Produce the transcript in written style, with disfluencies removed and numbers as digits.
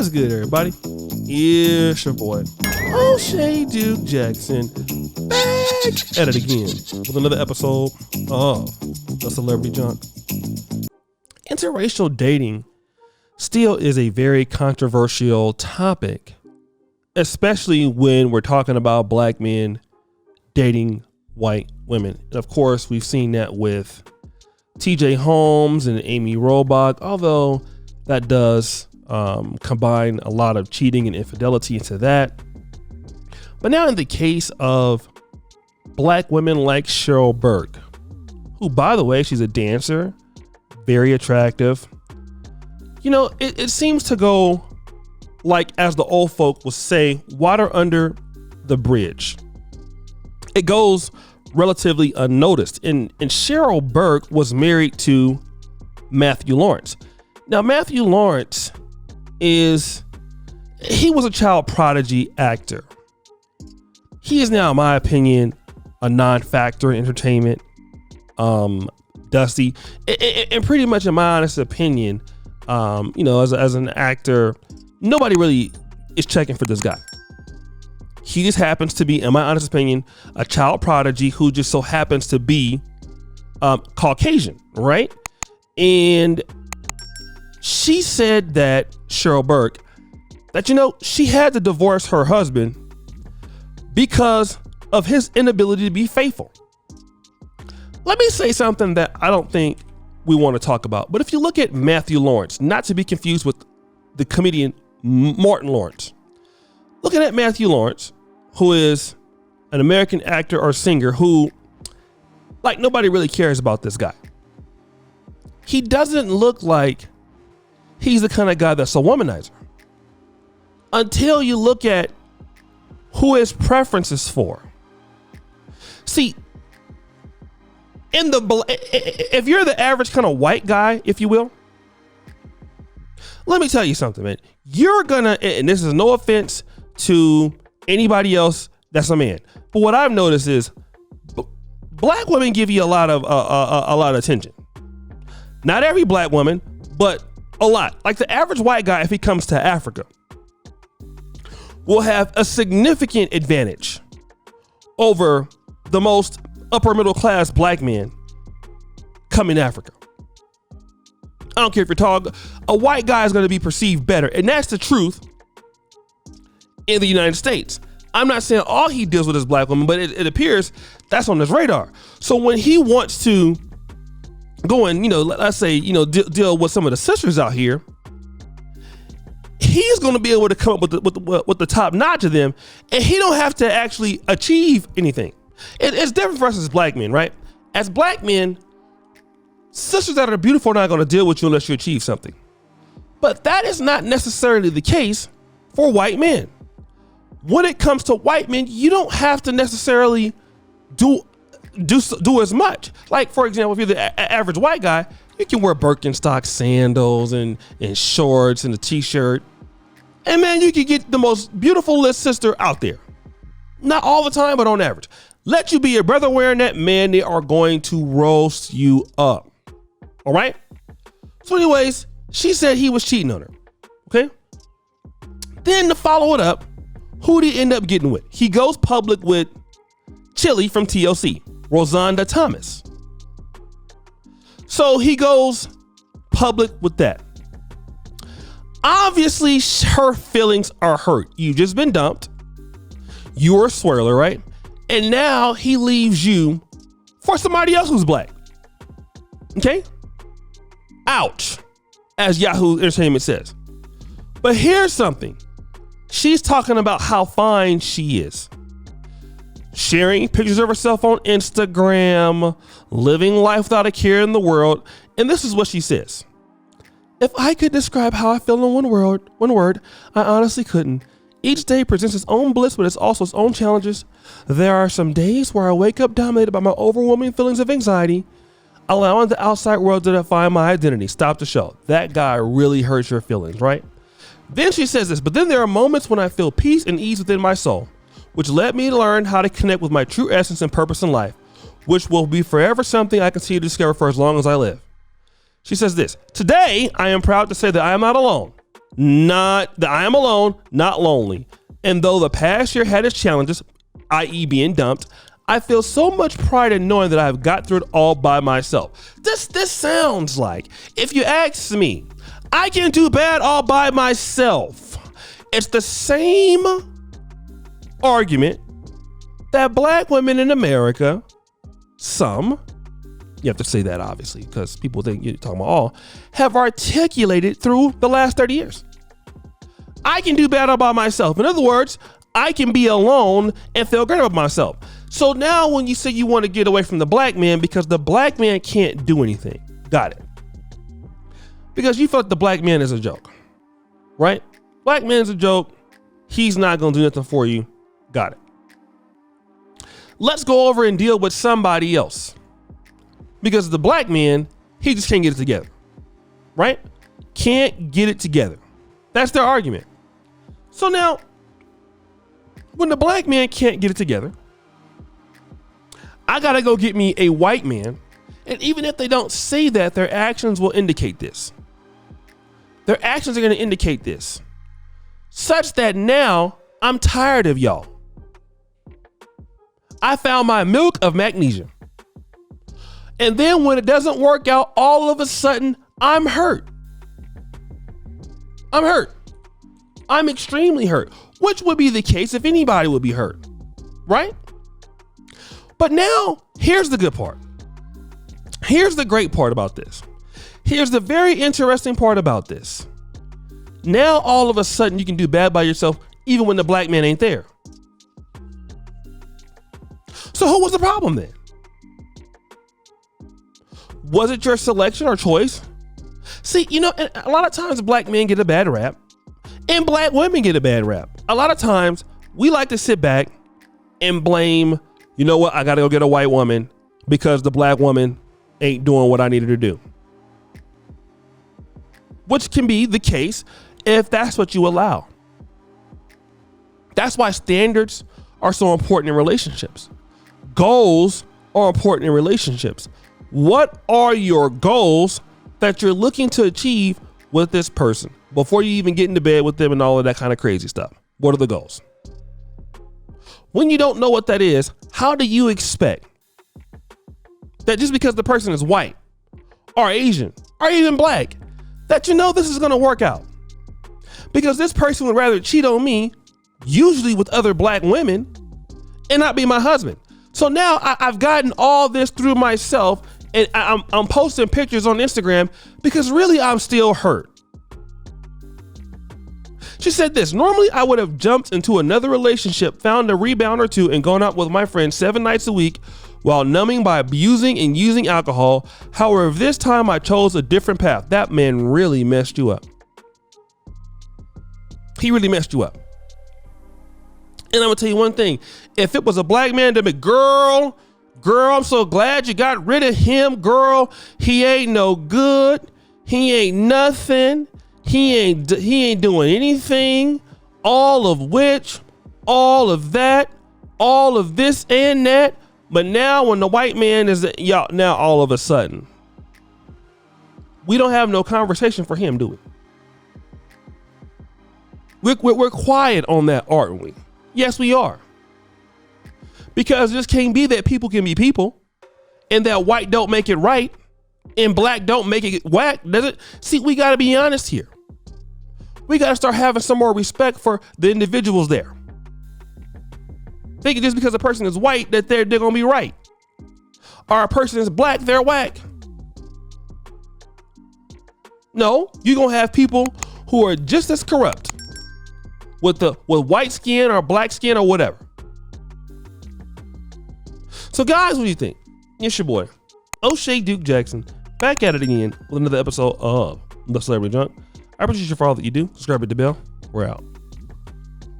What's good, everybody? It's your boy, O'Shea Duke Jackson, back at it again with another episode of The Celebrity Junk. Interracial dating still is a very controversial topic, especially when we're talking about black men dating white women. And of course, we've seen that with TJ Holmes and Amy Robach, although that does combine a lot of cheating and infidelity into that. But now in the case of black women like Cheryl Burke, who, by the way, she's a dancer, very attractive. You know, it seems to go like, as the old folk will say, water under the bridge. It goes relatively unnoticed. And Cheryl Burke was married to Matthew Lawrence. Now, Matthew Lawrence he was a child prodigy actor. He is now, in my opinion, a non-factor in entertainment. Dusty. And pretty much, in my honest opinion, as an actor, nobody really is checking for this guy. He just happens to be, in my honest opinion, a child prodigy who just so happens to be Caucasian, right? And she said that, Cheryl Burke, that, she had to divorce her husband because of his inability to be faithful. Let me say something that I don't think we want to talk about. But if you look at Matthew Lawrence, not to be confused with the comedian Martin Lawrence, looking at Matthew Lawrence, who is an American actor or singer who, like, nobody really cares about this guy. He doesn't look like he's the kind of guy that's a womanizer. Until you look at who his preference is for. See, if you're the average kind of white guy, if you will, let me tell you something, man. You're gonna, and this is no offense to anybody else that's a man, but what I've noticed is black women give you a lot of attention. Not every black woman, but a lot. Like the average white guy, if he comes to Africa, will have a significant advantage over the most upper middle class black men coming to Africa. I don't care if you're tall, a white guy is going to be perceived better. And that's the truth in the United States. I'm not saying all he deals with is black women, but it appears that's on his radar. So when he wants to go and, let's say, deal with some of the sisters out here, he's going to be able to come up with the top notch of them, and he don't have to actually achieve anything. It's different for us as black men, right? As black men, sisters that are beautiful are not going to deal with you unless you achieve something. But that is not necessarily the case for white men. When it comes to white men, you don't have to necessarily do as much. Like, for example, if you're the average white guy, you can wear Birkenstock sandals and shorts and a t-shirt. And man, you can get the most beautiful little sister out there. Not all the time, but on average. Let you be your brother wearing that, man, they are going to roast you up. All right? So anyways, she said he was cheating on her. Okay? Then to follow it up, who did he end up getting with? He goes public with Chili from TLC, Rosanda Thomas. So he goes public with that. Obviously, her feelings are hurt. You've just been dumped. You're a swirler, right? And now he leaves you for somebody else who's black. Okay? Ouch, as Yahoo Entertainment says. But here's something. She's talking about how fine she is. Sharing pictures of herself on Instagram, living life without a care in the world. And this is what she says. If I could describe how I feel in one word, I honestly couldn't. Each day presents its own bliss, but it's also its own challenges. There are some days where I wake up dominated by my overwhelming feelings of anxiety, allowing the outside world to define my identity. Stop the show. That guy really hurts your feelings, right? Then she says this, but then there are moments when I feel peace and ease within my soul, which led me to learn how to connect with my true essence and purpose in life, which will be forever something I continue to discover for as long as I live. She says this, today I am proud to say that I am not alone. not that I am alone, not lonely. And though the past year had its challenges, i.e. being dumped, I feel so much pride in knowing that I've got through it all by myself. This sounds like, if you ask me, I can do bad all by myself. It's the same argument that black women in America, some, you have to say that obviously because people think you're talking about all, have articulated through the last 30 years. I can do bad all by myself. In other words, I can be alone and feel great about myself. So now when you say you want to get away from the black man because the black man can't do anything, got it. Because you felt the black man is a joke, right? Black man's a joke. He's not going to do nothing for you. Got it. Let's go over and deal with somebody else. Because the black man, he just can't get it together, right? Can't get it together. That's their argument. So now, when the black man can't get it together, I got to go get me a white man. And even if they don't say that, their actions will indicate this. Their actions are going to indicate this. Such that now I'm tired of y'all. I found my milk of magnesia. And then when it doesn't work out, all of a sudden, I'm hurt. I'm hurt. I'm extremely hurt, which would be the case if anybody would be hurt, right? But now, here's the good part. Here's the great part about this. Here's the very interesting part about this. Now, all of a sudden, you can do bad by yourself, even when the black man ain't there. So who was the problem then? Was it your selection or choice? See, you know, a lot of times black men get a bad rap and black women get a bad rap. A lot of times we like to sit back and blame, you know what, I got to go get a white woman because the black woman ain't doing what I needed to do. Which can be the case if that's what you allow. That's why standards are so important in relationships. Goals are important in relationships. What are your goals that you're looking to achieve with this person before you even get into bed with them and all of that kind of crazy stuff? What are the goals? When you don't know what that is, how do you expect that just because the person is white or Asian or even black, that you know this is going to work out? Because this person would rather cheat on me, usually with other black women, and not be my husband. So now I've gotten all this through myself, and I'm posting pictures on Instagram because really I'm still hurt. She said this: normally I would have jumped into another relationship, found a rebound or two, and gone out with my friends 7 nights a week while numbing by abusing and using alcohol. However, this time I chose a different path. That man really messed you up. He really messed you up. And I'm gonna tell you one thing. If it was a black man, they'd be, girl, I'm so glad you got rid of him, girl. He ain't no good. He ain't nothing. He ain't doing anything. All of which, all of that, all of this and that. But now when the white man is, y'all, now all of a sudden, we don't have no conversation for him, do we? We're quiet on that, aren't we? Yes, we are. Because this can't be that people can be people and that white don't make it right and black don't make it whack, does it? See, we got to be honest here. We got to start having some more respect for the individuals there. Thinking just because a person is white that they're going to be right. Or a person is black, they're whack. No, you're going to have people who are just as corrupt with white skin or black skin or whatever. So guys, what do you think? It's your boy, O'Shea Duke Jackson, back at it again with another episode of The Celebrity Junk. I appreciate you for all that you do. Subscribe, hit the bell. We're out.